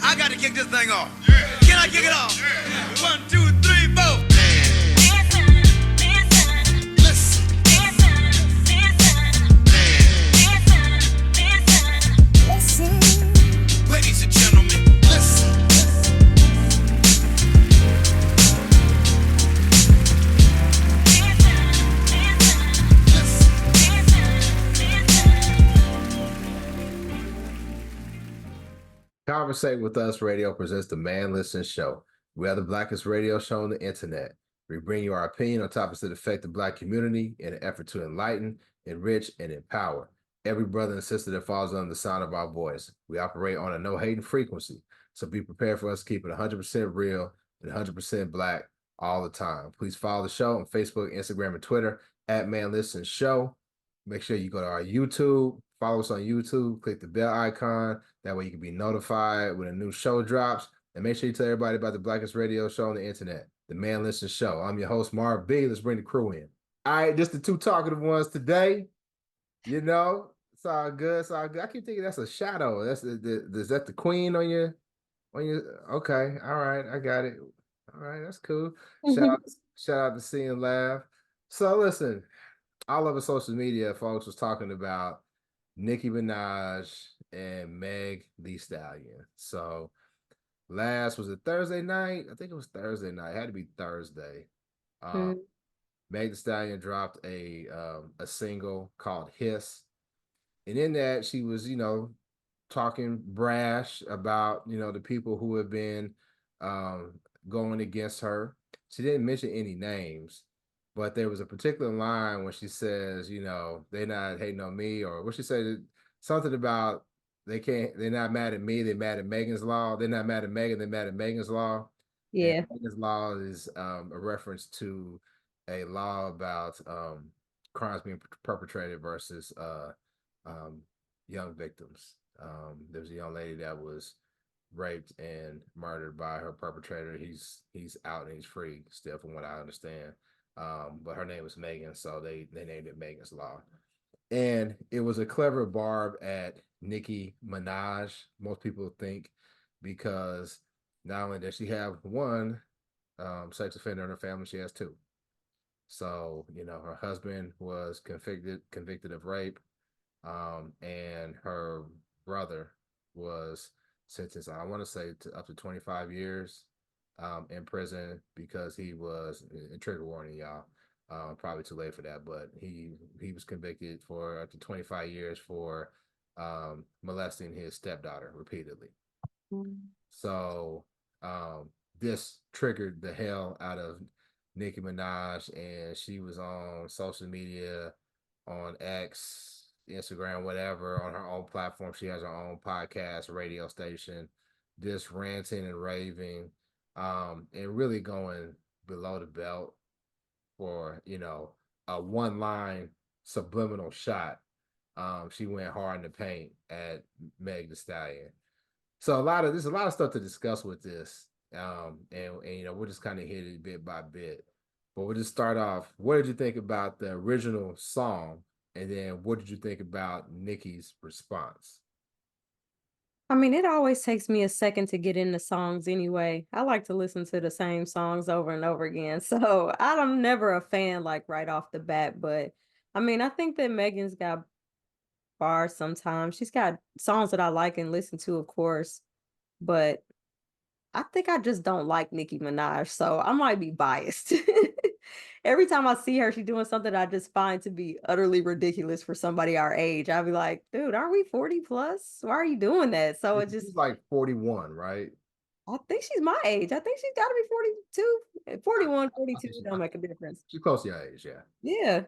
I got to kick this thing off. Can I kick it off? 1, 2, 3, 4. Ladies and gentlemen, listen. Conversate with Us Radio presents the Man Listen Show. We are the blackest radio show on the internet. We bring you our opinion on topics that affect the Black community in an effort to enlighten, enrich, and empower every brother and sister that falls under the sound of our voice. We operate on a no-hating frequency, so be prepared for us to keep it 100% real and 100% Black all the time. Please follow the show on Facebook, Instagram, and Twitter at Man Listen Show. Make sure you go to our YouTube, follow us on YouTube, click the bell icon. That way you can be notified when a new show drops. And make sure you tell everybody about the blackest radio show on the internet, the Man Listen Show. I'm your host, Marv B. Let's bring the crew in. All right, just the two talkative ones today. You know, it's all good. It's all good. I keep thinking that's a shadow. Is that the queen on your? Okay, all right, I got it. All right, that's cool. Shout out to See and Laugh. So listen, all over social media, folks was talking about Nicki Minaj and Meg Thee Stallion. So last, was it Thursday night? I think it was Thursday night. It had to be Thursday. Meg Thee Stallion dropped a single called Hiss. And in that, she was, talking brash about, the people who have been going against her. She didn't mention any names, but there was a particular line when she says, they're not hating on me, or what she said, something about they're not mad at me, they're mad at Megan's Law. They're not mad at Megan, they're mad at Megan's Law. Yeah. And Megan's Law is a reference to a law about crimes being perpetrated versus young victims. There's a young lady that was raped and murdered by her perpetrator. He's out and he's free still, from what I understand. But her name was Megan, so they named it Megan's Law. And it was a clever barb at Nicki Minaj, most people think, because not only does she have one sex offender in her family, she has two. So, her husband was convicted of rape, and her brother was sentenced, I want to say, to up to 25 years in prison because he was, trigger warning, y'all, probably too late for that, but he was convicted for up to 25 years for molesting his stepdaughter repeatedly. So this triggered the hell out of Nicki Minaj, and she was on social media, on X, Instagram, whatever, on her own platform. She has her own podcast, radio station, just ranting and raving, and really going below the belt for, a one-line subliminal shot. She went hard in the paint at Meg Thee Stallion. So there's a lot of stuff to discuss with this. And we'll just kind of hit it bit by bit. But we'll just start off. What did you think about the original song? And then what did you think about Nicki's response? I mean, it always takes me a second to get into songs anyway. I like to listen to the same songs over and over again. So I'm never a fan like right off the bat. But I mean, I think that Megan's got bars sometimes. She's got songs that I like and listen to, of course. But I think I just don't like Nicki Minaj, so I might be biased. Every time I see her, she's doing something I just find to be utterly ridiculous for somebody our age. I'll be like, dude, aren't we 40 plus? Why are you doing that? So it just, she's like 41, right? I think she's my age. I think she's got to be 42, 41, 42. Don't make a difference. She's close to your age, yeah. Yeah.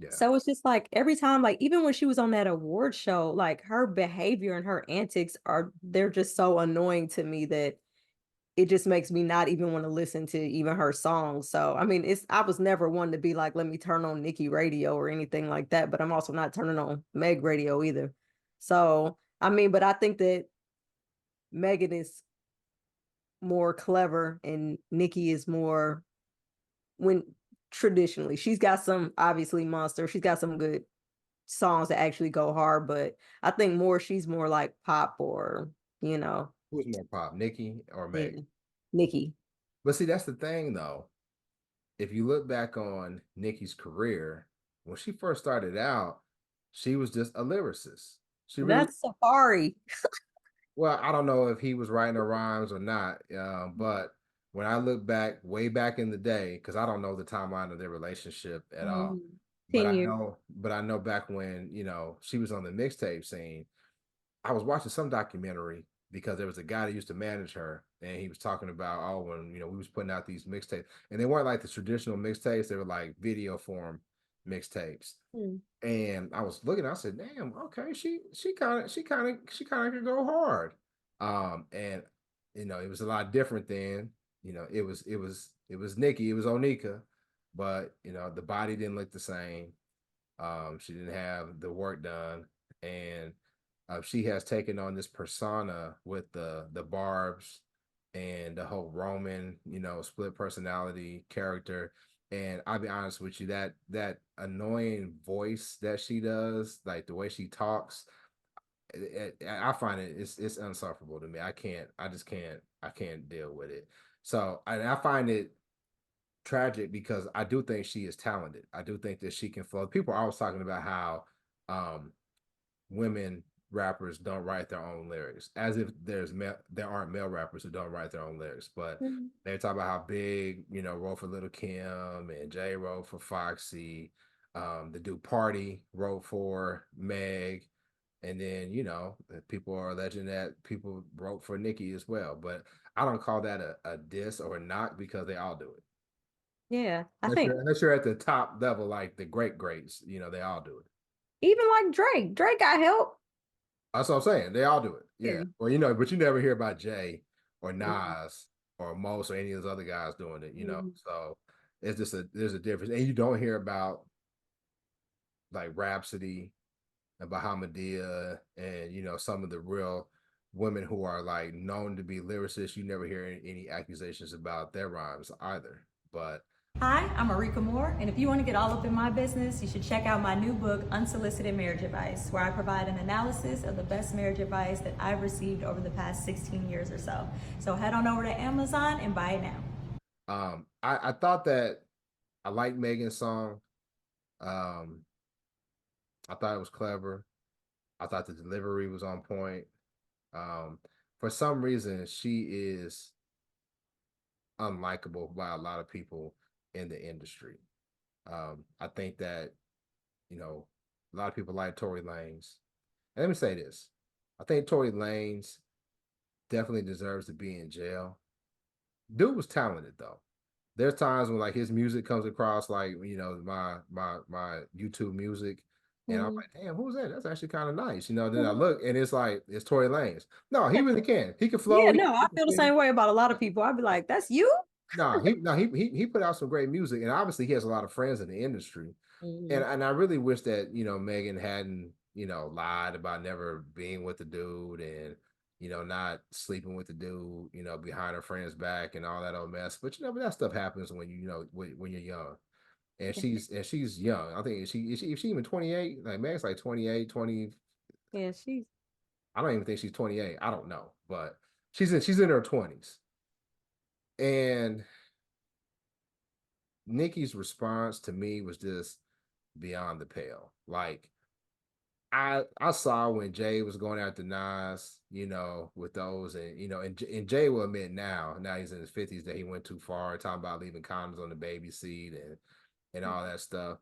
Yeah. So it's just like every time, like even when she was on that award show, like her behavior and her antics they're just so annoying to me that it just makes me not even want to listen to even her songs. So, I mean, I was never one to be like, let me turn on Nicki radio or anything like that, but I'm also not turning on Meg radio either. So, I mean, but I think that Megan is more clever and Nicki is more traditionally. She's got some obviously monster. She's got some good songs that actually go hard, but I think she's more like pop or, Who's more pop, Nicki or Meg? Yeah. Nicki. But see, that's the thing though. If you look back on Nicki's career, when she first started out, she was just a lyricist. She really That's Safari. well, I don't know if he was writing her rhymes or not, but when I look back, way back in the day, because I don't know the timeline of their relationship at all, Mhm. 10 years. but I know back when she was on the mixtape scene. I was watching some documentary because there was a guy that used to manage her, and he was talking about when we was putting out these mixtapes, and they weren't like the traditional mixtapes; they were like video form mixtapes. Mm. And I was looking, I said, "Damn, okay, she kind of could go hard." And it was a lot different then. It was Nikki, it was Onika, but the body didn't look the same. She didn't have the work done, and she has taken on this persona with the barbs and the whole Roman, split personality character. And I'll be honest with you, that annoying voice that she does, like the way she talks, I find it's unsufferable to me. I can't deal with it. So I find it tragic because I do think she is talented. I do think that she can flow. People are always talking about how um women rappers don't write their own lyrics, as if there aren't male rappers who don't write their own lyrics. But Mhm. they talk about how Big, wrote for Little Kim, and Jay wrote for Foxy. The dude Party wrote for Meg, and then people are alleging that people wrote for Nicki as well. But I don't call that a diss or a knock because they all do it. Yeah, I Unless think you're at the top level, like the greats, they all do it. even like Drake. Drake got help. That's what I'm saying. They all do it. Yeah. Yeah. Well, but you never hear about Jay or Mhm. Nas or Most or any of those other guys doing it. Mhm. So it's just there's a difference. And you don't hear about like Rhapsody and Bahamadia and some of the real women who are like known to be lyricists. You never hear any accusations about their rhymes either. But Hi, I'm Marika Moore, and if you want to get all up in my business, you should check out my new book, Unsolicited Marriage Advice, where I provide an analysis of the best marriage advice that I've received over the past 16 years or so. So head on over to Amazon and buy it now. I thought that I liked Megan's song. Um, I thought it was clever. I thought the delivery was on point. Um, for some reason, she is unlikable by a lot of people in the industry. I think that, a lot of people like Tory Lanez. And let me say this. I think Tory Lanez definitely deserves to be in jail. Dude was talented though. There's times when like his music comes across like my YouTube music, and I'm Mhm. like, damn, who's that? That's actually kind of nice. Then I Mhm. look and it's like it's Tory Lanez. No, he really can. He can flow. Yeah, He, no, I he can feel the sing. same way about a lot of people. I'd be like, that's you? No, he put out some great music, and obviously he has a lot of friends in the industry. And Mhm. and I really wish that Megan hadn't lied about never being with the dude and not sleeping with the dude behind her friend's back and all that old mess. But that stuff happens when when you're young. And she's young. I think is she even 28? Like Meg's like 28, 20. Yeah, she's I don't even think she's 28. I don't know, but she's in her 20s. And Nikki's response to me was just beyond the pale. Like I saw when Jay was going after Nas, with those, and and Jay will admit now he's in his 50s that he went too far, talking about leaving condoms on the baby seat and all that stuff.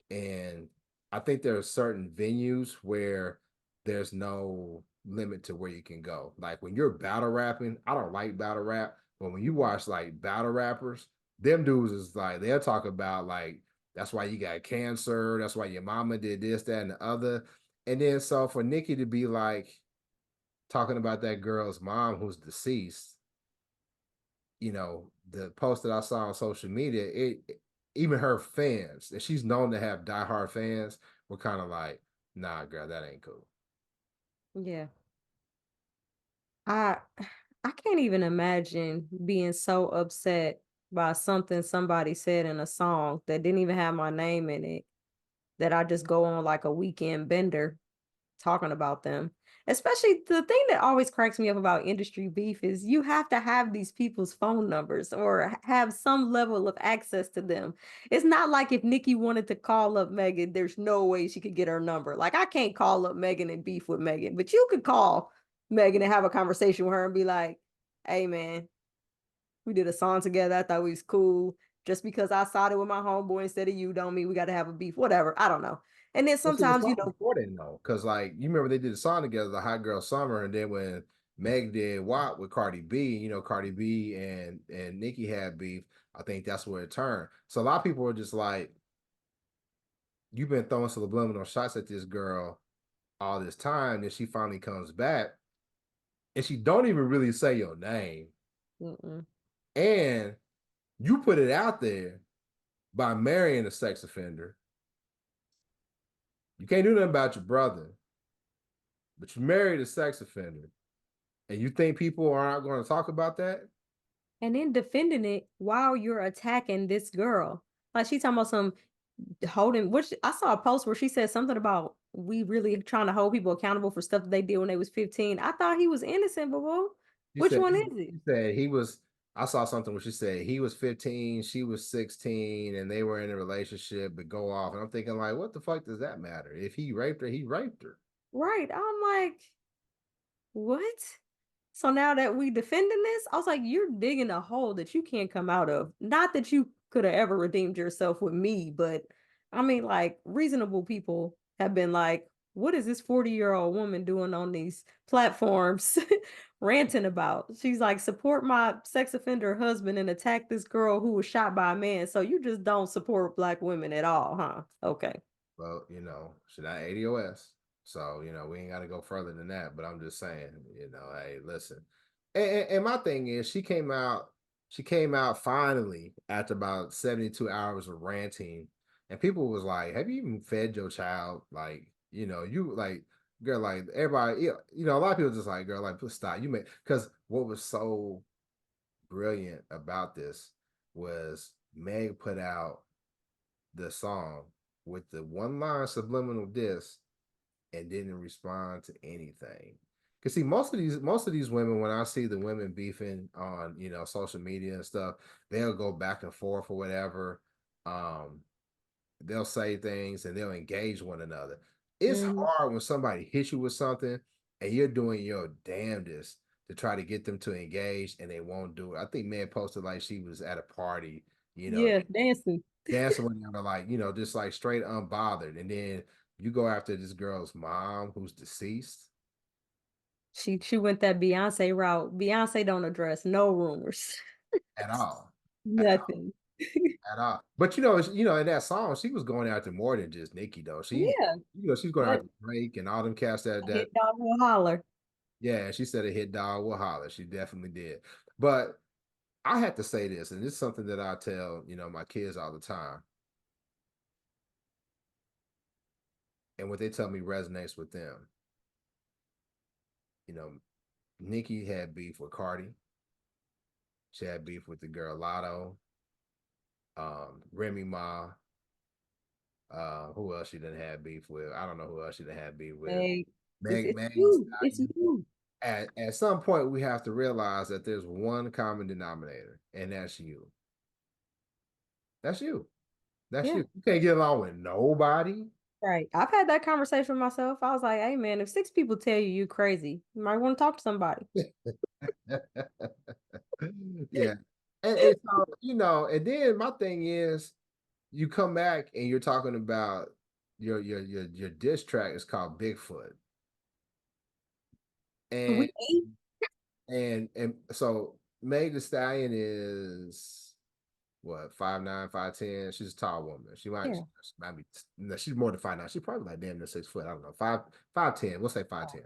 And I think there are certain venues where there's no limit to where you can go. Like when you're battle rapping, I don't like battle rap, but when you watch like battle rappers, them dudes is like they'll talk about like that's why you got cancer, that's why your mama did this, that, and the other. And then so for Nikki to be like talking about that girl's mom who's deceased, the post that I saw on social media, even her fans, and she's known to have diehard fans, were kind of like, nah, girl, that ain't cool. yeah. I I can't even imagine being so upset by something somebody said in a song that didn't even have my name in it that I just go on like a weekend bender talking about them. Especially the thing that always cracks me up about industry beef is you have to have these people's phone numbers or have some level of access to them. It's not like if Nicki wanted to call up Megan, there's no way she could get her number. Like I can't call up Megan and beef with Megan, but you could call Megan and have a conversation with her and be like, hey man, we did a song together. I thought we was cool. Just because I sided with my homeboy instead of you don't mean we got to have a beef, whatever. I don't know. And then Well, see, the sometimes, song before then though, because like you remember they did the song together, the Hot Girl Summer, and then when Meg did WAP with Cardi B, Cardi B and Nicki had beef. I think that's where it turned. So a lot of people were just like, you've been throwing subliminal shots at this girl all this time, and she finally comes back, and she don't even really say your name, and you put it out there by marrying a sex offender. You can't do nothing about your brother, but you married a sex offender, and you think people are not going to talk about that? And then defending it while you're attacking this girl. Like she talking about some holding, which I saw a post where she said something about we really trying to hold people accountable for stuff that they did when they was 15. I thought he was innocent, boo. Which one is it? She said he was. I saw something where she said he was 15, she was 16, and they were in a relationship, but go off. And I'm thinking, like, what the fuck does that matter? If he raped her, he raped her. Right. I'm like, what? So now that we defending this, I was like, you're digging a hole that you can't come out of. Not that you could have ever redeemed yourself with me, but I mean, like, reasonable people have been like, what is this 40-year-old woman doing on these platforms ranting about? She's like, support my sex offender husband and attack this girl who was shot by a man. So you just don't support Black women at all, huh? Okay. Well, she's not ADOS. So, we ain't got to go further than that. But I'm just saying, hey, listen. And my thing is, she came out finally after about 72 hours of ranting. And people was like, have you even fed your child? Like, you like, girl, like everybody, a lot of people just like, girl, like, please stop. Because what was so brilliant about this was Meg put out the song with the one line subliminal diss and didn't respond to anything. Cause see, most of these women, when I see the women beefing on social media and stuff, they'll go back and forth or whatever. They'll say things and they'll engage one another. It's hard when somebody hits you with something and you're doing your damnedest to try to get them to engage and they won't do it. I think man posted like she was at a party, Yeah, dancing. dancing with them, like just like straight unbothered, and then you go after this girl's mom who's deceased. She went that Beyonce route. Beyonce don't address no rumors. At all. Nothing. At all. But in that song, she was going after more than just Nicki though. Yeah. She's going after Drake and all them cats that Hit dog will holler. yeah, she said a hit dog will holler. She definitely did. But I have to say this, and this is something that I tell, my kids all the time. And what they tell me resonates with them. Nicki had beef with Cardi. She had beef with the girl Lotto, Remy Ma. Who else she didn't have beef with? I don't know who else she didn't have beef with. It's Meg. you. It's you. At some point, we have to realize that there's one common denominator, and that's you. That's you. That's you. You can't get along with nobody. Right. I've had that conversation with myself. I was like, hey man, if 6 people tell you you crazy, you might want to talk to somebody. Yeah. And so, and then my thing is you come back and you're talking about your diss track is called Bigfoot. And and so Meg Thee Stallion is what, 5'9", 5'10". She's a tall woman. She might be, no, she's more than 5'9". She's probably like damn near 6 foot. I don't know. 5'10". We'll say 5'10".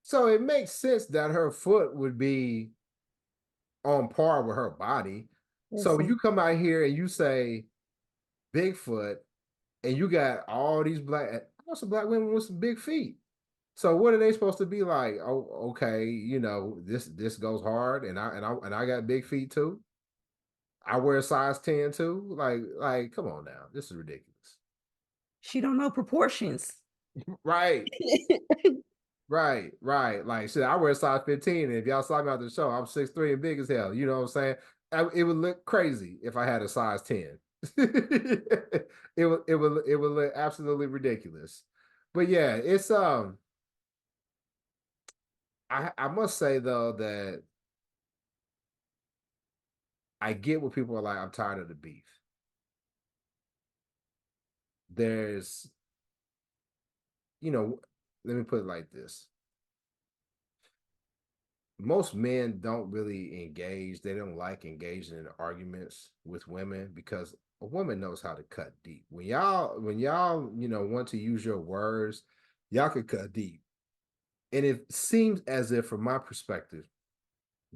So it makes sense that her foot would be on par with her body. So when you come out here and you say Bigfoot and you got all these some black women with some big feet. So what are they supposed to be like? Oh, okay, this goes hard, and I got big feet too. I wear a size 10 too. Like, come on now, this is ridiculous. She don't know proportions. Right. Right. Like shit, I wear a size 15, and if y'all saw me out the show, I'm 6'3" and big as hell. You know what I'm saying? It would look crazy if I had a size 10. It would look absolutely ridiculous. But yeah, it's I must say though that I get what people are like, I'm tired of the beef. There's, let me put it like this. Most men don't really engage. They don't like engaging in arguments with women because a woman knows how to cut deep. When y'all, want to use your words, y'all can cut deep. And it seems as if, from my perspective,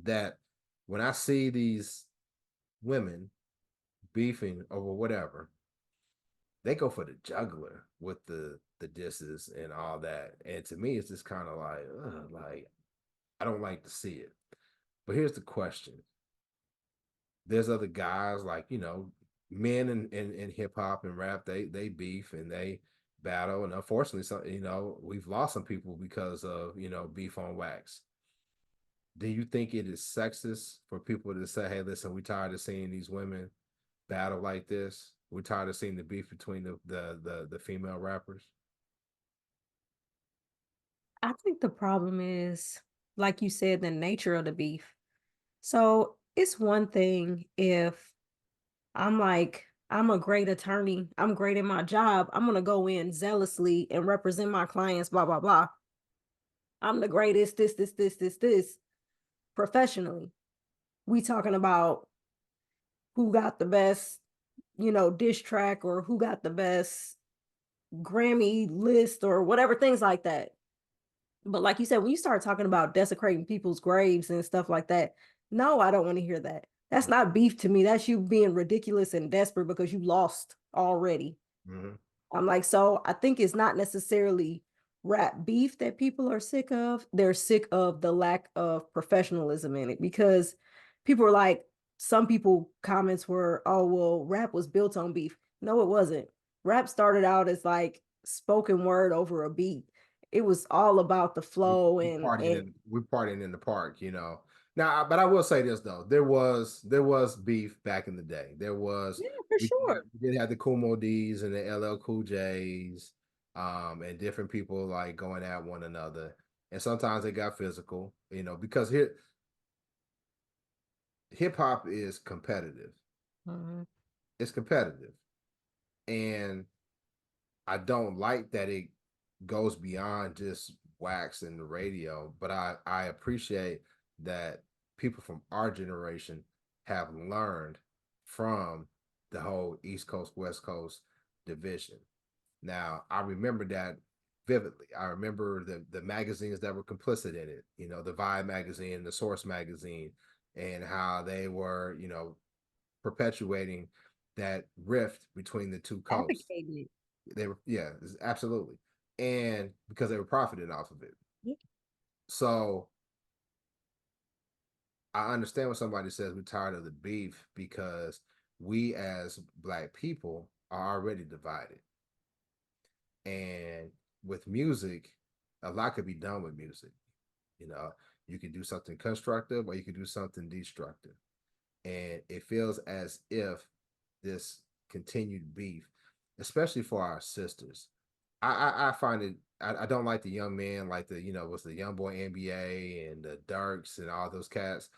that when I see these women beefing over whatever, they go for the juggler with the disses and all that. And to me, it's just kind of like, ugh, like I don't like to see it. But here's the question: there's other guys like men in hip hop and rap. They beef and they battle, and unfortunately, some we've lost some people because of beef on wax. Do you think it is sexist for people to say, "Hey, listen, we're tired of seeing these women battle like this. We're tired of seeing the beef between the female rappers"? I think the problem is, like you said, the nature of the beef. So it's one thing if I'm like, I'm a great attorney, I'm great at my job, I'm gonna go in zealously and represent my clients, blah, blah, blah. I'm the greatest, this, professionally. We talking about who got the best, diss track, or who got the best Grammy list or whatever, things like that. But like you said, when you start talking about desecrating people's graves and stuff like that, no, I don't want to hear that. That's not beef to me. That's you being ridiculous and desperate because you lost already. Mm-hmm. I'm like, so I think it's not necessarily rap beef that people are sick of. They're sick of the lack of professionalism in it because people are like, some people comments were, oh, well, rap was built on beef. No, it wasn't. Rap started out as like spoken word over a beat. It was all about the flow and We're partying in the park. Now, but I will say this though, there was beef back in the day. There was yeah, for sure. we did have the Kumo D's and the LL Cool J's, and different people like going at one another, and sometimes they got physical, because hip hop is competitive. Mhm. It's competitive, and I don't like that it goes beyond just wax and the radio, but I appreciate that people from our generation have learned from the whole East Coast West Coast division. Now, I remember that vividly. I remember the magazines that were complicit in it, the Vibe magazine, the Source magazine, and how they were, perpetuating that rift between the two coasts. Advocated. They were, yeah, absolutely. And because they were profiting off of it. Yeah. So I understand when somebody says we're tired of the beef because we as Black people are already divided. And with music, a lot could be done with music. You know, you can do something constructive or you can do something destructive. And it feels as if this continued beef, especially for our sisters. I find it. I don't like the young men, like what's the young boy NBA and the Dirks and all those cats,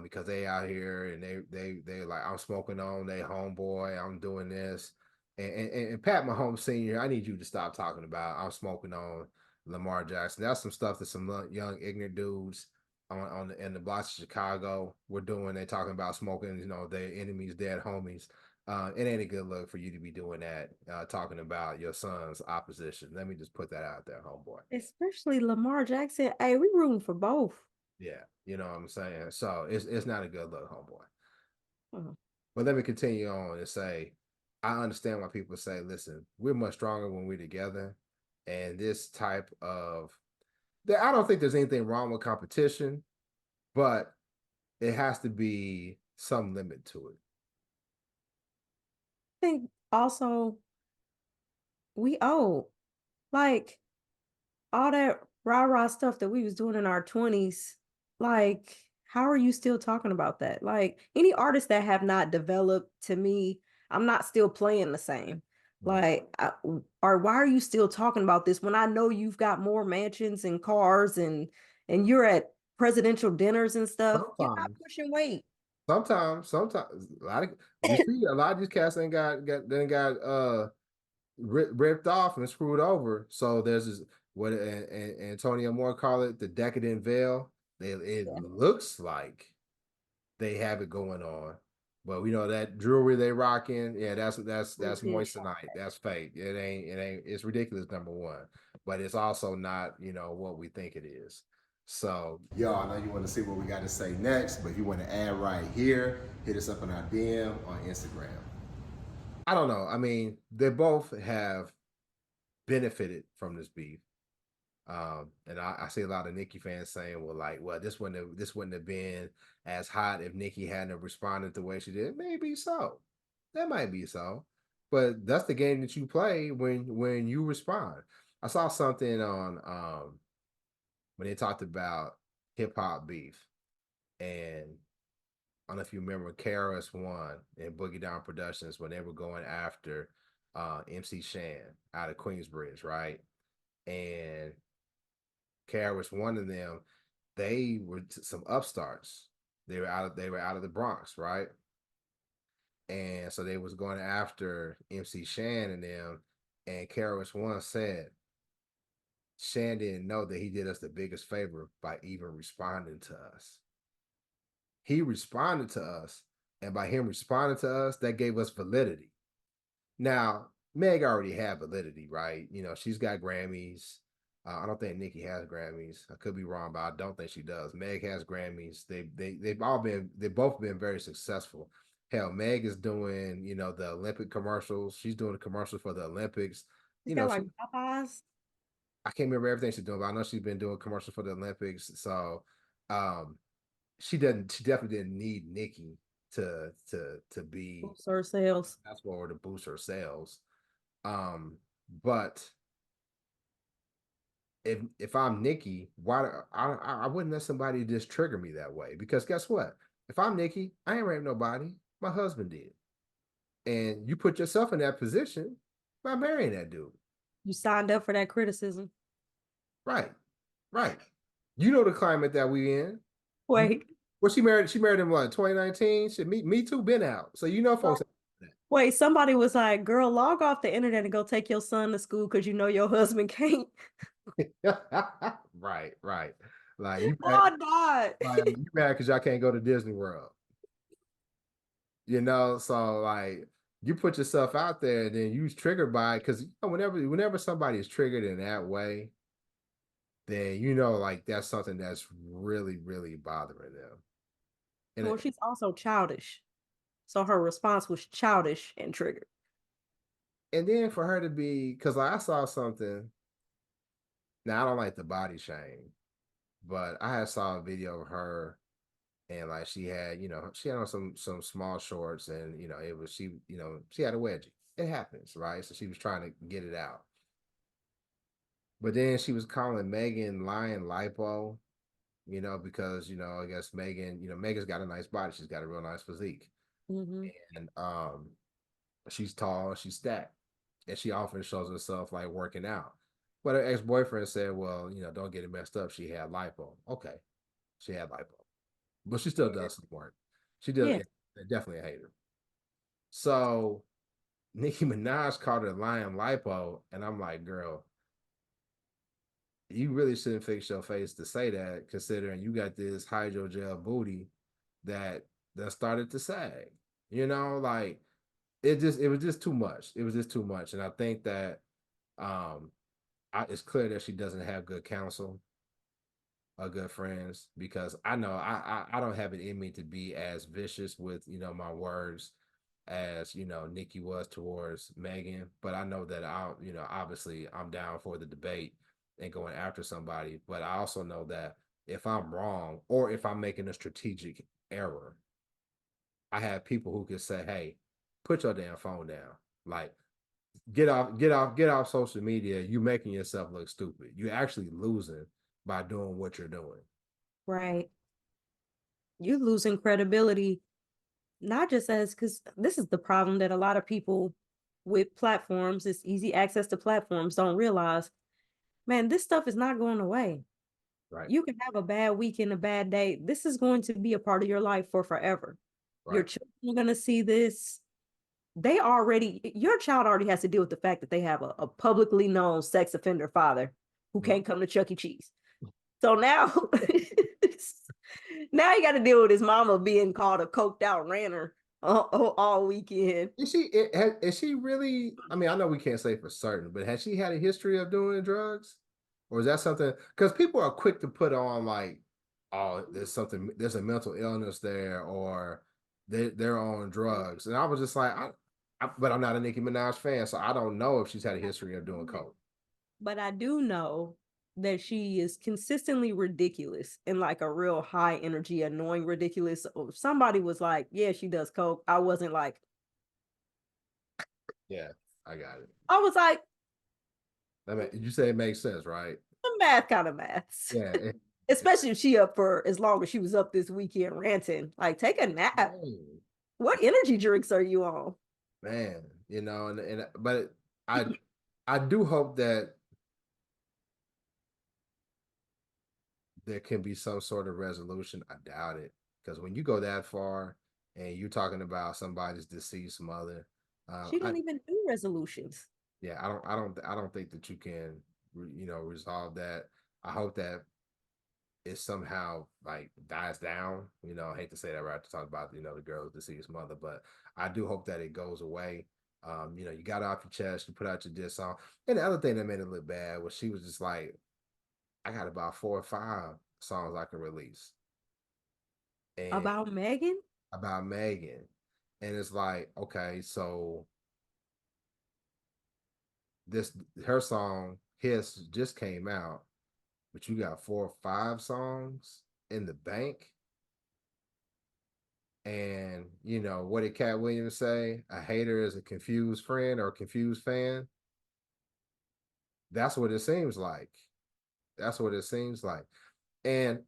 because they out here and they like, I'm smoking on they homeboy, I'm doing this, and Pat Mahomes Senior, I need you to stop talking about I'm smoking on Lamar Jackson. That's some stuff that some young ignorant dudes in the blocks of Chicago were doing. They talking about smoking, their enemies, dead homies. It ain't a good look for you to be doing that, talking about your son's opposition. Let me just put that out there, homeboy. Especially Lamar Jackson. Hey, we rooting for both. Yeah, you know what I'm saying? So it's not a good look, homeboy. Mhm. But let me continue on and say, I understand why people say, listen, we're much stronger when we're together. And this type of, I don't think there's anything wrong with competition, but it has to be some limit to it. I think also we old. Like all that rah-rah stuff that we was doing in our 20s, like how are you still talking about that? Like any artists that have not developed, to me, I'm not still playing the same. Like, or why are you still talking about this when I know you've got more mansions and cars and you're at presidential dinners and stuff? You're not Sometimes, pushing weight. sometimes a lot of you see a lot of these cats ain't got ripped off and screwed over. So there's this what Antonio Moore call it the decadent veil. It Yeah. looks like they have it going on, but we know that jewelry they rocking. Yeah, that's moissanite. That's fake. It ain't. It's ridiculous. Number one, but it's also not what we think it is. So, yo, I know you want to see what we got to say next, but if you want to add right here, hit us up on our DM on Instagram. I don't know. I mean, they both have benefited from this beef. And I see a lot of Nicki fans saying, well, this wouldn't have been as hot if Nicki hadn't responded the way she did. Maybe so. That might be so. But that's the game that you play when you respond. I saw something on when they talked about hip hop beef, and I don't know if you remember KRS-One and Boogie Down Productions when they were going after MC Shan out of Queensbridge, right? And KRS one of them, they were some upstarts. They were out of the Bronx, right? And so they was going after MC Shan and them. And KRS One said Shan didn't know that he did us the biggest favor by even responding to us. He responded to us, and by him responding to us, that gave us validity. Now, Meg already had validity, right? She's got Grammys. I don't think Nicki has Grammys. I could be wrong, but I don't think she does. Meg has Grammys. They've both been very successful. Hell, Meg is doing, the Olympic commercials. She's doing a commercial for the Olympics. You got like Popeyes. I can't remember everything she's doing, but I know she's been doing commercials for the Olympics. So she definitely didn't need Nicki to be Boost her sales. that's what to boost her sales. But if I'm Nicki, why I wouldn't let somebody just trigger me that way? Because guess what? If I'm Nicki, I ain't raped nobody. My husband did. And you put yourself in that position by marrying that dude. You signed up for that criticism. Right. Right. You know the climate that we in. Wait. Well, she married him what, 2019? Shit, me too been out. So folks. Wait, somebody was like, girl, log off the internet and go take your son to school because you know your husband can't. Right. Like you Oh, mad, God. you mad because y'all can't go to Disney World. So like you put yourself out there and then you triggered by it because whenever somebody is triggered in that way, then like that's something that's really, really bothering them. And Well, she's also childish. So her response was childish and triggered. and then for her to be, because like I saw something. Now I don't like the body shame, but I had saw a video of her and like she had on some small shorts and it was she had a wedgie. It happens, right? So she was trying to get it out. But then she was calling Megan lying lipo, because I guess Megan's got a nice body. She's got a real nice physique. Mm-hmm. And she's tall, she's stacked. And she often shows herself like working out. But her ex-boyfriend said, well, don't get it messed up. She had lipo. Okay. She had lipo. But she still does some work. She does. Yeah. Yeah, definitely a hater. So Nicki Minaj called her lying lipo, and I'm like, girl, you really shouldn't fix your face to say that, considering you got this hydrogel booty that started to sag. Like it was just too much. It was just too much, and I think that it's clear that she doesn't have good counsel or good friends because I know I don't have it in me to be as vicious with my words as Nicki was towards Megan, but I know that obviously I'm down for the debate and going after somebody, but I also know that if I'm wrong or if I'm making a strategic error, I have people who can say, hey, put your damn phone down. Like get off social media. You making yourself look stupid. You're actually losing by doing what you're doing. Right. You're losing credibility, not just as, because this is the problem that a lot of people with platforms, it's easy access to platforms, don't realize, man, this stuff is not going away. Right. You can have a bad week and a bad day. This is going to be a part of your life for forever. Your Right. children are going to see this. Your child already has to deal with the fact that they have a publicly known sex offender father who can't come to Chuck E. Cheese. So now, now you got to deal with his mama being called a coked out ranter all weekend. Is she really? I mean, I know we can't say for certain, but has she had a history of doing drugs, or is that something? Because people are quick to put on like, oh, there's a mental illness there, or they're on drugs, and I was just like, but I'm not a Nicki Minaj fan, so I don't know if she's had a history of doing coke. But I do know that she is consistently ridiculous and like a real high energy, annoying ridiculous. So if somebody was like, yeah, she does coke, I wasn't like, yeah, I got it. I was like, I mean, you say it makes sense, right? the math kind of maths. Yeah. Especially if she up for as long as she was up this weekend ranting. Like, take a nap. Man, What energy drinks are you on? man, but I do hope that there can be some sort of resolution. I doubt it, because when you go that far and you're talking about somebody's deceased mother, She don't even do resolutions. yeah, I don't think that you can, resolve that. I hope that it somehow like dies down. I hate to say that right to talk about the girl's deceased mother, but I do hope that it goes away. You got it off your chest, you put out your diss song. And the other thing that made it look bad was she was just like, I got about 4 or 5 songs I can release. And About Megan? about Megan. And it's like, okay, so this her song, His, just came out, but you got 4 or 5 songs in the bank. And what did Cat Williams say? A hater is a confused friend or a confused fan. That's what it seems like. That's what it seems like. And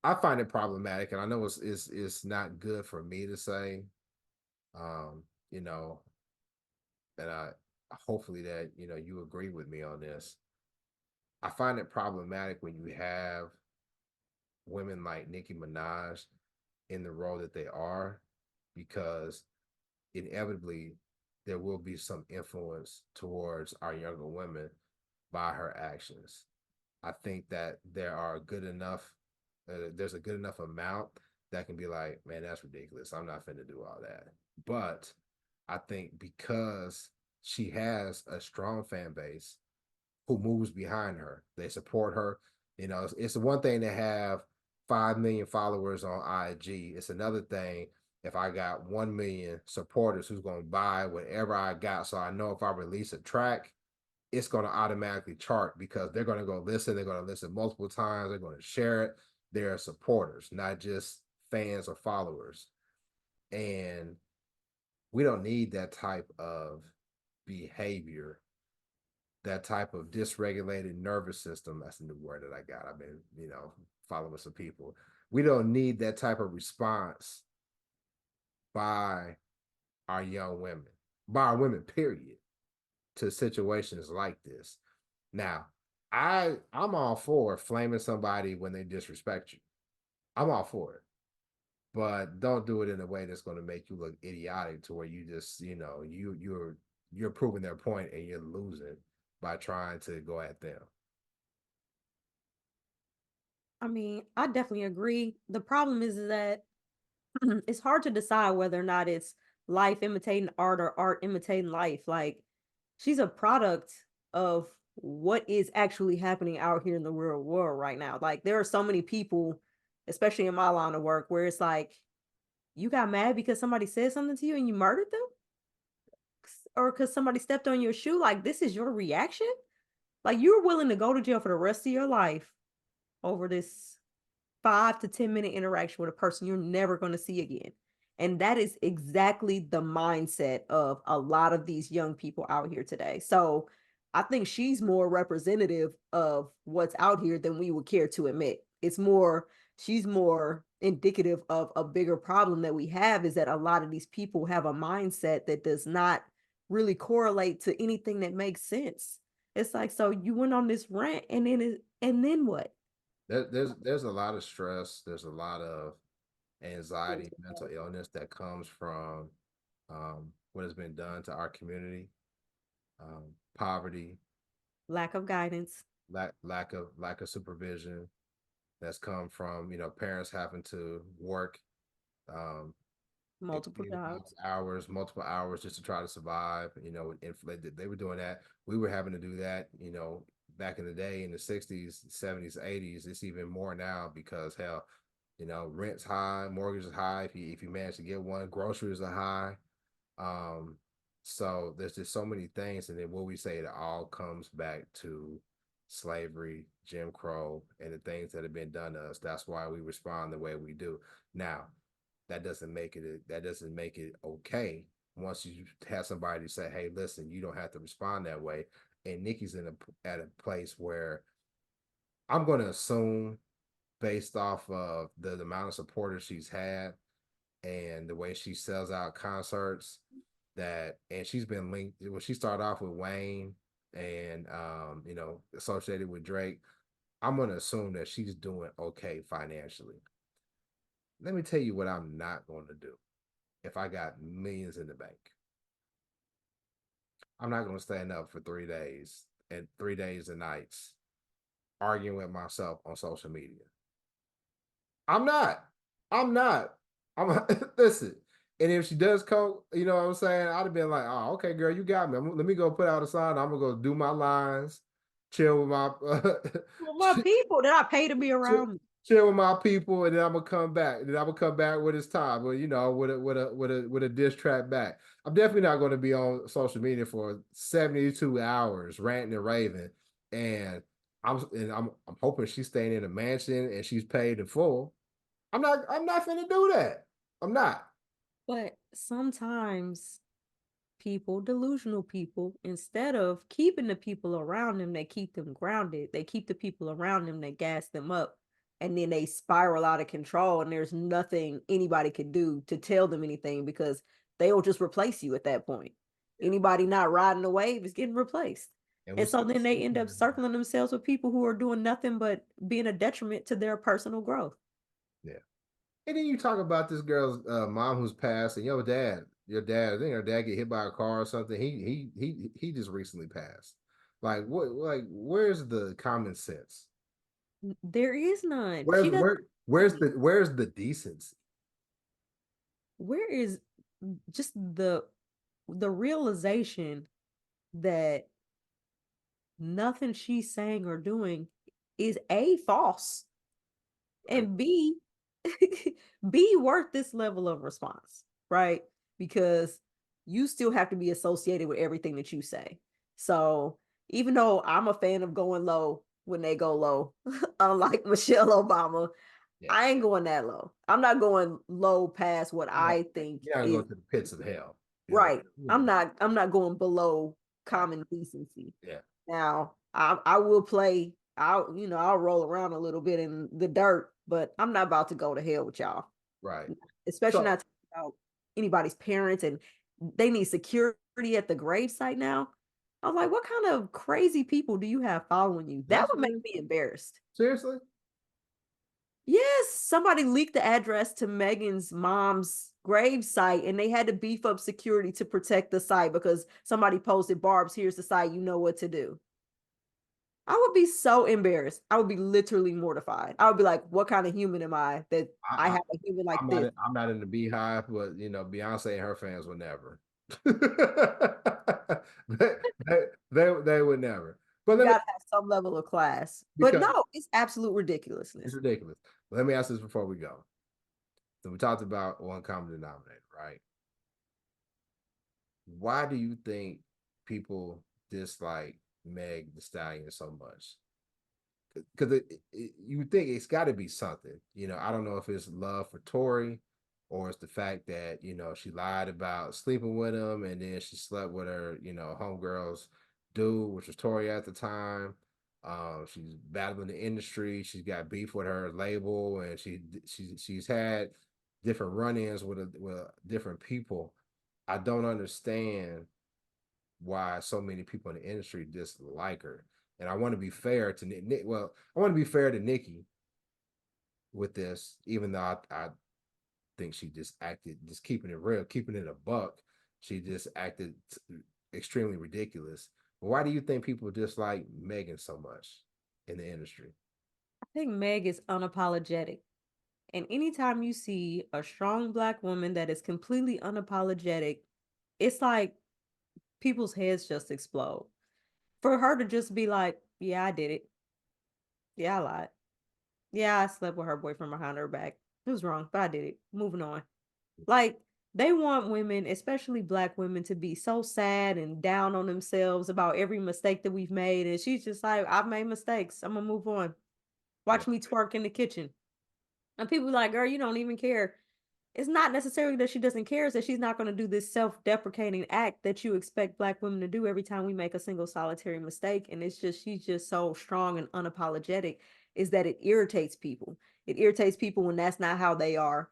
I find it problematic, and I know it's not good for me to say, um, you know, and I hopefully that you agree with me on this. I find it problematic when you have women like Nicki Minaj in the role that they are, because inevitably there will be some influence towards our younger women by her actions. I think that there's a good enough amount that can be like, man, that's ridiculous. I'm not finna do all that. But I think because she has a strong fan base who moves behind her, they support her. It's one thing to have 5 million followers on IG. It's another thing if I got 1 million supporters who's going to buy whatever I got. So I know if I release a track, it's going to automatically chart because they're going to go listen. They're going to listen multiple times. They're going to share it. They're supporters, not just fans or followers. And we don't need that type of behavior, that type of dysregulated nervous system. That's a new word that I got. I've been, following some people. We don't need that type of response by our young women, by our women, period, to situations like this. Now, I'm all for flaming somebody when they disrespect you. I'm all for it. But don't do it in a way that's going to make you look idiotic to where you just, you're proving their point and you're losing by trying to go at them. I mean, I definitely agree. The problem is that it's hard to decide whether or not it's life imitating art or art imitating life. Like, she's a product of what is actually happening out here in the real world right now. Like, there are so many people, especially in my line of work, where it's like, you got mad because somebody said something to you and you murdered them? Or because somebody stepped on your shoe? Like, this is your reaction? Like, you're willing to go to jail for the rest of your life over this 5 to 10 minute interaction with a person you're never going to see again. And that is exactly the mindset of a lot of these young people out here today. So I think she's more representative of what's out here than we would care to admit. She's more indicative of a bigger problem that we have, is that a lot of these people have a mindset that does not really correlate to anything that makes sense. It's like, so you went on this rant and then what? There's a lot of stress. There's a lot of anxiety, mental illness that comes from what has been done to our community, poverty, Lack of guidance. lack of supervision that's come from parents having to work um, Multiple jobs. multiple hours just to try to survive. They were doing that. We were having to do that. Back in the day in the 60s, 70s, 80s. It's even more now because hell, rent's high, mortgage is high. If you manage to get one, groceries are high. So there's just so many things, and then what we say, it all comes back to slavery, Jim Crow, and the things that have been done to us. That's why we respond the way we do. Now, that doesn't make it okay once you have somebody say, "Hey, listen, you don't have to respond that way." And Nicki's at a place where I'm going to assume, based off of the amount of supporters she's had and the way she sells out concerts, and she's been linked. When she started off with Wayne and associated with Drake, I'm going to assume that she's doing okay financially. Let me tell you what I'm not going to do if I got millions in the bank. I'm not going to stand up for 3 days and 3 days and nights arguing with myself on social media. I'm not. I'm not. I'm listen. And if she does coke, you know what I'm saying? I'd have been like, oh, okay, girl, you got me. Let me go put out a sign. I'm gonna go do my lines, chill with my Well, my people that I pay to be around me. chill with my people, and then I'm gonna come back. Then I'm gonna come back when it's time. But with a diss track back. I'm definitely not gonna be on social media for 72 hours ranting and raving. And I'm hoping she's staying in a mansion and she's paid in full. I'm not finna do that. I'm not. But sometimes people, delusional people, instead of keeping the people around them that keep them grounded, they keep the people around them that gas them up. And then they spiral out of control, and there's nothing anybody can do to tell them anything because they'll just replace you at that point. Anybody not riding the wave is getting replaced. And so then they end up circling themselves with people who are doing nothing but being a detriment to their personal growth. Yeah. And then you talk about this girl's mom who's passed, and your dad, I think her dad get hit by a car or something. He just recently passed. Like what? Like where's the common sense? There is none. Where's the decency? Where is just the realization that nothing she's saying or doing is A, false, and B, be worth this level of response, right? Because you still have to be associated with everything that you say. So even though I'm a fan of going low when they go low, unlike Michelle Obama, Yeah. I ain't going that low. I'm not going low past what I think You gotta go to the pits of hell. Right. I'm not going below common decency. Yeah. Now, I will play, I'll roll around a little bit in the dirt, but I'm not about to go to hell with y'all. Right. Especially not talking about anybody's parents, and they need security at the gravesite now. I was like, what kind of crazy people do you have following you? That would make me embarrassed. Seriously? Yes, somebody leaked the address to Megan's mom's grave site, and they had to beef up security to protect the site because somebody posted, Barb's, here's the site, you know what to do. I would be so embarrassed. I would be literally mortified. I would be like, what kind of human am I that I have a human like this? I'm not in the beehive, but Beyonce and her fans will never. they would never. But you gotta have some level of class. But no, it's absolute ridiculousness. It's ridiculous. But let me ask this before we go. So we talked about one common denominator, right? Why do you think people dislike Meg Thee Stallion so much? Because you would think it's got to be something. I don't know if it's love for Tory. or it's the fact that, you know, she lied about sleeping with him and then she slept with her, you know, homegirl's dude, which was Tori at the time. She's battling the industry. She's got beef with her label, and she's had different run-ins with different people. I don't understand why so many people in the industry dislike her. And I want to be fair to Nick. Well, I want to be fair to Nicki with this, even though I think she just acted, just keeping it real, keeping it a buck. She just acted extremely ridiculous. But why do you think people dislike Megan so much in the industry? I think Meg is unapologetic. And anytime you see a strong Black woman that is completely unapologetic, it's like people's heads just explode. For her to just be like, yeah, I did it. Yeah, I lied. Yeah, I slept with her boyfriend behind her back. It was wrong, but I did it. Moving on. Like, they want women, especially Black women, to be so sad and down on themselves about every mistake that we've made. And she's just like, I've made mistakes. I'm gonna move on. Yeah. Watch me twerk in the kitchen. And people like, girl, you don't even care. It's not necessarily that she doesn't care, it's that she's not going to do this self-deprecating act that you expect Black women to do every time we make a single solitary mistake. And it's just, she's just so strong and unapologetic, is that it irritates people. It irritates people when that's not how they are,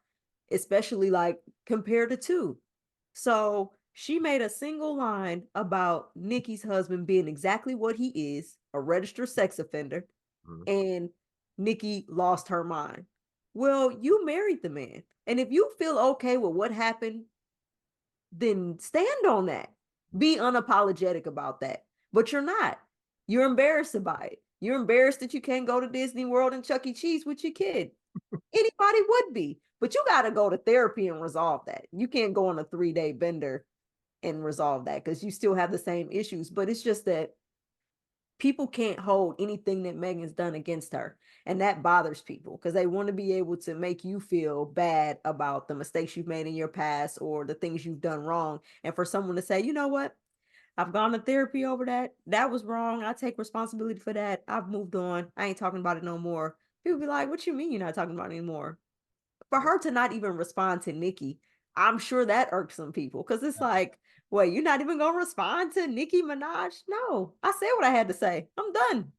especially like compared to two. So she made a single line about Nicki's husband being exactly what he is, a registered sex offender, Mhm. and Nicki lost her mind. Well, you married the man. And if you feel okay with what happened, then stand on that. Be unapologetic about that. But you're not. You're embarrassed about it. You're embarrassed that you can't go to Disney World and Chuck E. Cheese with your kid. Anybody would be. But you got to go to therapy and resolve that. You can't go on a 3-day bender and resolve that because you still have the same issues. But it's just that people can't hold anything that Megan's done against her. And that bothers people because they want to be able to make you feel bad about the mistakes you've made in your past or the things you've done wrong. And for someone to say, you know what? I've gone to therapy over that. That was wrong. I take responsibility for that. I've moved on. I ain't talking about it no more. People be like, what you mean you're not talking about it anymore? For her to not even respond to Nicki, I'm sure that irks some people because it's like, wait, you're not even gonna respond to Nicki Minaj? No, I said what I had to say. I'm done,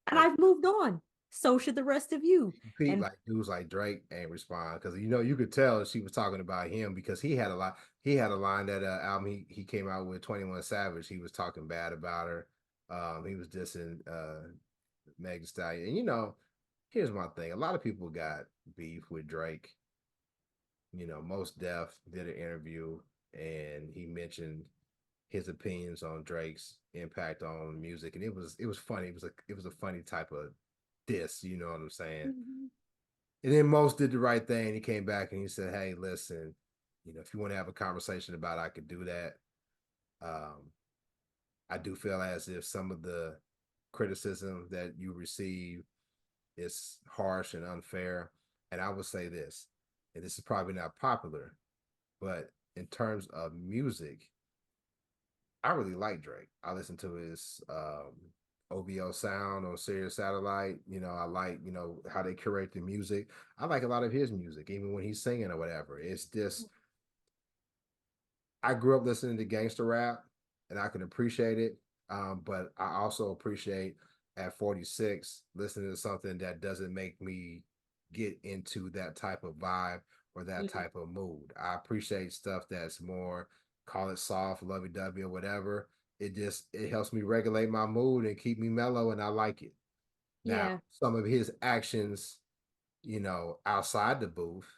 and Like I've moved on. So should the rest of you. Pete, And like dudes like Drake ain't respond because you know you could tell she was talking about him because he had a lot. He had a line that album he came out with 21 Savage. He was talking bad about her. He was dissing Meg Thee Stallion. And you know, here's my thing: a lot of people got beef with Drake. You know, Most Def did an interview and he mentioned his opinions on Drake's impact on music, and it was funny. It was a funny type of diss. You know what I'm saying? Mhm. And then Most did the right thing. He came back and he said, "Hey, listen, you know, if you want to have a conversation about it, I could do that. Um, I do feel as if some of the criticism that you receive is harsh and unfair. And I would say this, and this is probably not popular, but in terms of music, I really like Drake. I listen to his OVO sound on Sirius Satellite. You know, I like, you know, how they curate the music. I like a lot of his music, even when he's singing or whatever. It's just, I grew up listening to gangster rap and I can appreciate it. But I also appreciate at 46 listening to something that doesn't make me get into that type of vibe or that Mhm. type of mood. I appreciate stuff that's more, call it soft, lovey dovey or whatever. It helps me regulate my mood and keep me mellow, and I like it. Now, Yeah. some of his actions, you know, outside the booth,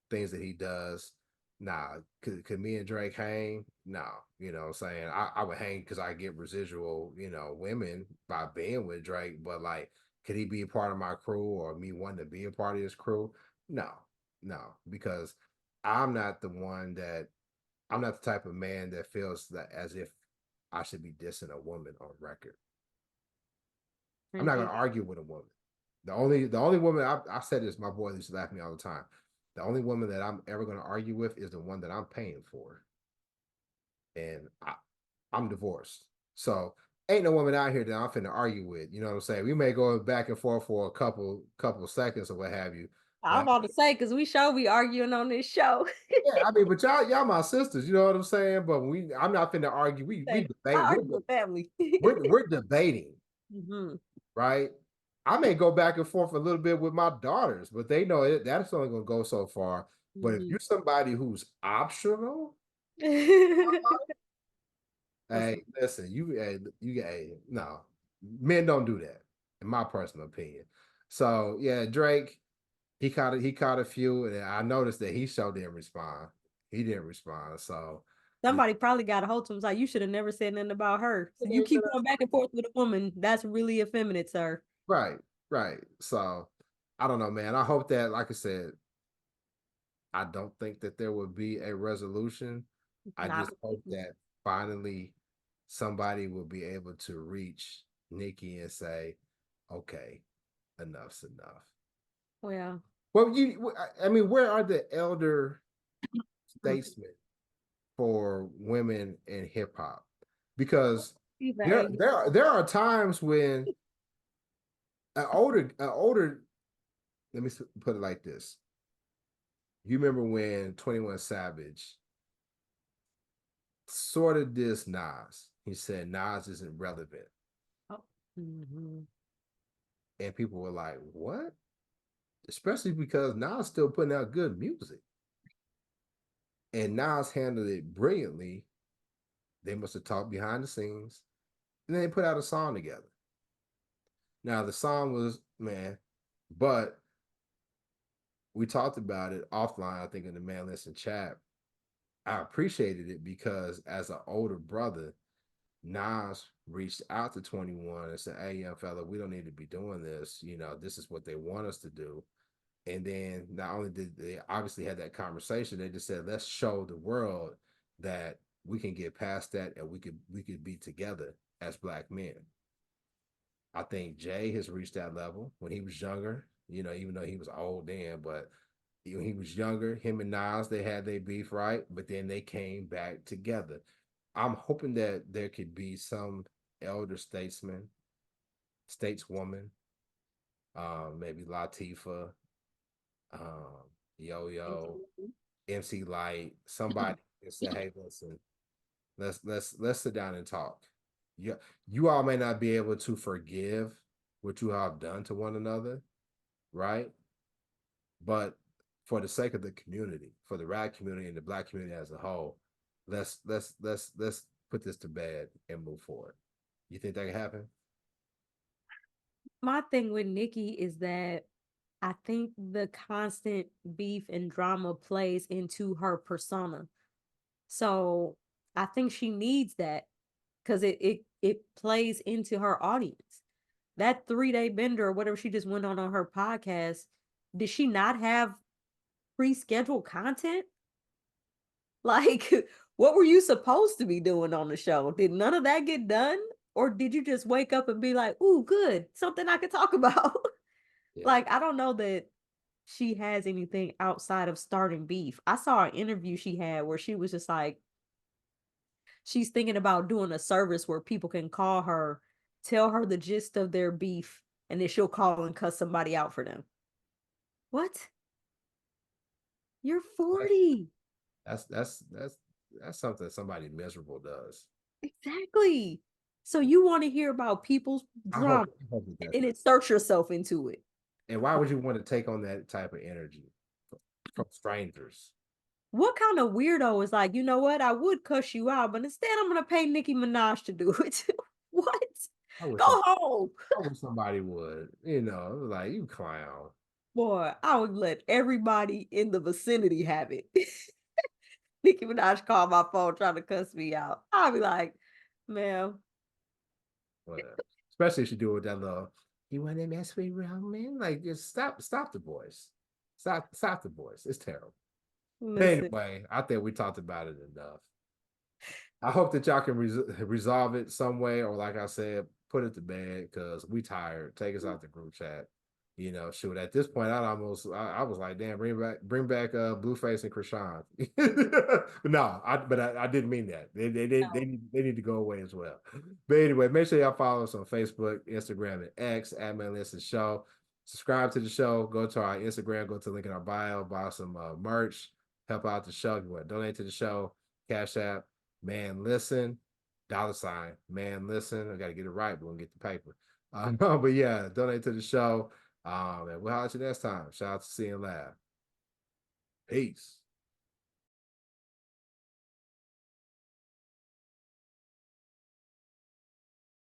things that he does. Nah, could me and Drake hang? No, you know what I'm saying? I would hang because I get residual, you know, women by being with Drake, but like, could he be a part of my crew or me wanting to be a part of his crew? No, no, because I'm not the one that I'm not the type of man that feels that as if I should be dissing a woman on record. I'm not gonna Mhm. argue with a woman. The only woman I said this, my boy used to laugh at me all the time. The only woman that I'm ever gonna argue with is the one that I'm paying for. And I'm divorced. So ain't no woman out here that I'm finna argue with. You know what I'm saying? We may go back and forth for a couple seconds or what have you. I'm Yeah, about to say because we sure be arguing on this show. yeah. I mean, but y'all my sisters. You know what I'm saying? But I'm not finna argue. We Say, debate. I argue with family. We're debating, Hmm. right? I may go back and forth a little bit with my daughters, but they know that's only gonna go so far. But if Hmm. you're somebody who's optional, That's hey, listen, hey, no, men don't do that, in my personal opinion. So yeah, Drake, he caught a few, and I noticed that he sure didn't respond. He didn't respond. So yeah, somebody probably got a hold to him. Like, you should have never said nothing about her. So you keep going back and forth with a woman. That's really effeminate, sir. right, right. So I don't know, man. I hope that, like I said, I don't think that there would be a resolution. I Not just hope that finally somebody will be able to reach Nicki and say, okay, enough's enough. well. Well, I mean, where are the elder statesmen for women in hip hop? Because there are times when an older, let me put it like this. You remember when 21 Savage sort of dissed Nas? He said Nas isn't relevant. Oh. Mhm. And people were like, what? Especially because Nas still putting out good music. And Nas handled it brilliantly. They must have talked behind the scenes. And then they put out a song together. Now the song was, man, but we talked about it offline, I think, in the Man Listen chat. I appreciated it because as an older brother, Nas reached out to 21 and said, hey, young fella, we don't need to be doing this. You know, this is what they want us to do. And then not only did they obviously had that conversation, they just said, let's show the world that we can get past that and we could be together as black men. I think Jay has reached that level when he was younger, you know, even though he was old then, but when he was younger, him and Nas, they had their beef, right? But then they came back together. I'm hoping that there could be some elder statesman, stateswoman, maybe Latifah, um, Yo Yo, MC Light, somebody can say, hey, listen, let's sit down and talk. You all may not be able to forgive what you have done to one another, right? But for the sake of the community, for the rap community and the black community as a whole, let's put this to bed and move forward. You think that can happen? My thing with Nikki is that I think the constant beef and drama plays into her persona. So I think she needs that because it plays into her audience. That 3 day bender or whatever she just went on her podcast, did she not have pre-scheduled content? Like, what were you supposed to be doing on the show? Did none of that get done? Or did you just wake up and be like, ooh, good, something I could talk about? Yeah. Like, I don't know that she has anything outside of starting beef. I saw an interview she had where she was just like, she's thinking about doing a service where people can call her, tell her the gist of their beef, and then she'll call and cuss somebody out for them. What? You're 40. That's something somebody miserable does. Exactly. So you want to hear about people's drama I hope it and doesn't. insert yourself into it. And why would you want to take on that type of energy from strangers? What kind of weirdo is like, you know what? I would cuss you out, but instead I'm gonna pay Nicki Minaj to do it. What? I wish Go some, home. I wish somebody would, like you clown. Boy, I would let everybody in the vicinity have it. Nicki Minaj called my phone trying to cuss me out. I'll be like, ma'am. Whatever. Especially if you do it with that little, you want to mess with real men? Like just stop the voice. Stop the voice. It's terrible. Listen, Anyway, I think we talked about it enough. I hope that y'all can resolve it some way, or like I said, put it to bed because we tired. Take us out the group chat. Shoot. At this point, I was like, damn, bring back Blueface and Krishan. No, I didn't mean that. They need to go away as well. But anyway, make sure y'all follow us on Facebook, Instagram, and X at Man Listen Show. subscribe to the show. Go to our Instagram. Go to the link in our bio. Buy some merch. Help out the show. If you want to donate to the show, Cash App, Man Listen, $ Man Listen. I got to get it right, but we'll get the paper. But yeah, donate to the show. And we'll holler at you next time. Shout out to See and Laugh. Peace.